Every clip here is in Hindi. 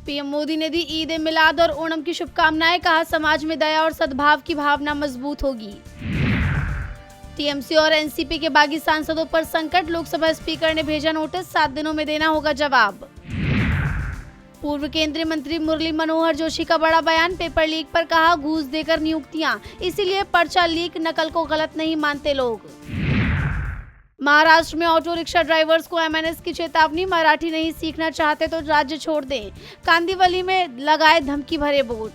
पीएम मोदी ने दी ईद ए मिलाद और ओणम की शुभकामनाएं, कहा समाज में दया और सद्भाव की भावना मजबूत होगी। टीएमसी और एनसीपी के बागी सांसदों पर संकट, लोकसभा स्पीकर ने भेजा नोटिस, 7 दिनों में देना होगा जवाब। पूर्व केंद्रीय मंत्री मुरली मनोहर जोशी का बड़ा बयान, पेपर लीक पर कहा घूस देकर नियुक्तियां, इसीलिए पर्चा लीक, नकल को गलत नहीं मानते लोग। महाराष्ट्र में ऑटो रिक्शा ड्राइवर्स को एमएनएस की चेतावनी, मराठी नहीं सीखना चाहते तो राज्य छोड़ दें, कांदिवली में लगाए धमकी भरे बोर्ड।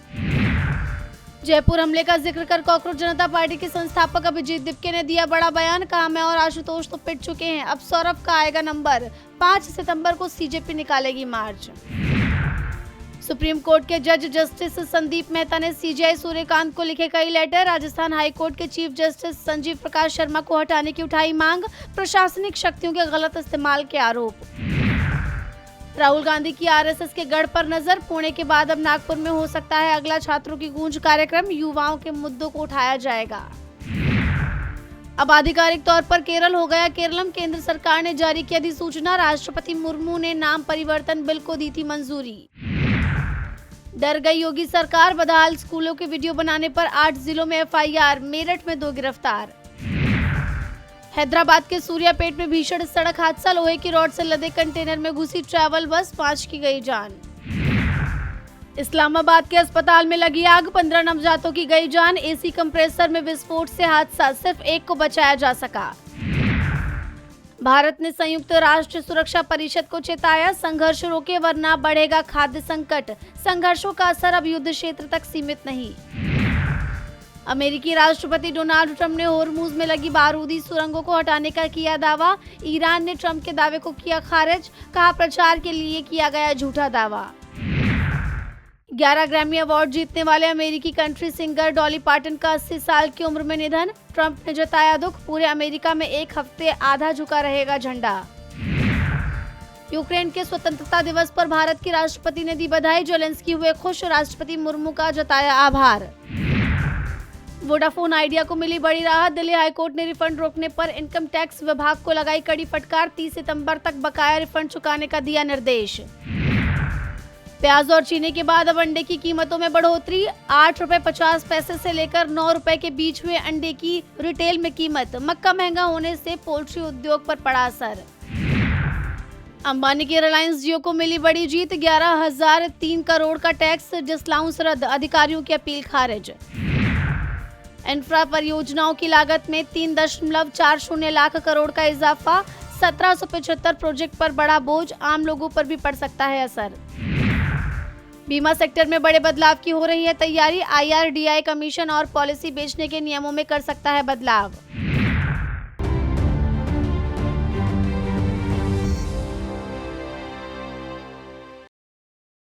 जयपुर हमले का जिक्र कर कॉकरोच जनता पार्टी के संस्थापक अभिजीत दिपके ने दिया बड़ा बयान, कहा मैं और आशुतोष तो पिट चुके हैं, अब सौरभ का आएगा नंबर, 5 सितंबर को सीजेपी निकालेगी मार्च। सुप्रीम कोर्ट के जज जस्टिस संदीप मेहता ने सीजेआई सूर्यकांत को लिखे कई लेटर, राजस्थान हाई कोर्ट के चीफ जस्टिस संजीव प्रकाश शर्मा को हटाने की उठाई मांग, प्रशासनिक शक्तियों के गलत इस्तेमाल के आरोप। राहुल गांधी की आरएसएस के गढ़ पर नजर, पुणे के बाद अब नागपुर में हो सकता है अगला छात्रों की गूंज कार्यक्रम, युवाओं के मुद्दों को उठाया जाएगा। अब आधिकारिक तौर पर केरल हो गया केरलम, केंद्र सरकार ने जारी की अधिसूचना, राष्ट्रपति मुर्मू ने नाम परिवर्तन बिल को दी थी मंजूरी। डर गई योगी सरकार, बदहाल स्कूलों के वीडियो बनाने पर 8 जिलों में एफआईआर, मेरठ में 2 गिरफ्तार। हैदराबाद के सूर्यापेट में भीषण सड़क हादसा, लोहे की रॉड से लदे कंटेनर में घुसी ट्रैवल बस, 5 की गई जान। इस्लामाबाद के अस्पताल में लगी आग, 15 नवजातों की गई जान, एसी कंप्रेसर में विस्फोट से हादसा, सिर्फ 1 को बचाया जा सका। भारत ने संयुक्त राष्ट्र सुरक्षा परिषद को चेताया, संघर्ष रोके वरना बढ़ेगा खाद्य संकट, संघर्षों का असर अब युद्ध क्षेत्र तक सीमित नहीं। अमेरिकी राष्ट्रपति डोनाल्ड ट्रंप ने होर्मुज में लगी बारूदी सुरंगों को हटाने का किया दावा, ईरान ने ट्रंप के दावे को किया खारिज, कहा प्रचार के लिए किया गया झूठा दावा। 11 ग्रैमी अवार्ड जीतने वाले अमेरिकी कंट्री सिंगर डॉली पार्टन का 80 साल की उम्र में निधन, ट्रंप ने जताया दुख, पूरे अमेरिका में 1 हफ्ते आधा झुका रहेगा झंडा। यूक्रेन के स्वतंत्रता दिवस पर भारत की राष्ट्रपति ने दी बधाई, जेलेंस्की हुए खुश, राष्ट्रपति मुर्मू का जताया आभार। वोडाफोन आइडिया को मिली बड़ी राहत, दिल्ली हाईकोर्ट ने रिफंड रोकने पर इनकम टैक्स विभाग को लगाई कड़ी फटकार, 30 सितंबर तक बकाया रिफंड चुकाने का दिया निर्देश। प्याज और चीनी के बाद अब अंडे की कीमतों में बढ़ोतरी, 8 रुपए 50 पैसे से लेकर 9 रुपए के बीच हुए अंडे की रिटेल में कीमत, मक्का महंगा होने से पोल्ट्री उद्योग पर पड़ा असर। अंबानी की रिलायंस जियो को मिली बड़ी जीत, 11,003 करोड़ का टैक्स डिसलाउंस रद्द, अधिकारियों की अपील खारिज। इंफ्रा परियोजनाओं की लागत में 3.40 लाख करोड़ का इजाफा, 1775 प्रोजेक्ट पर बड़ा बोझ, आम लोगों पर भी पड़ सकता है असर। बीमा सेक्टर में बड़े बदलाव की हो रही है तैयारी, आईआरडीआई कमीशन और पॉलिसी बेचने के नियमों में कर सकता है बदलाव।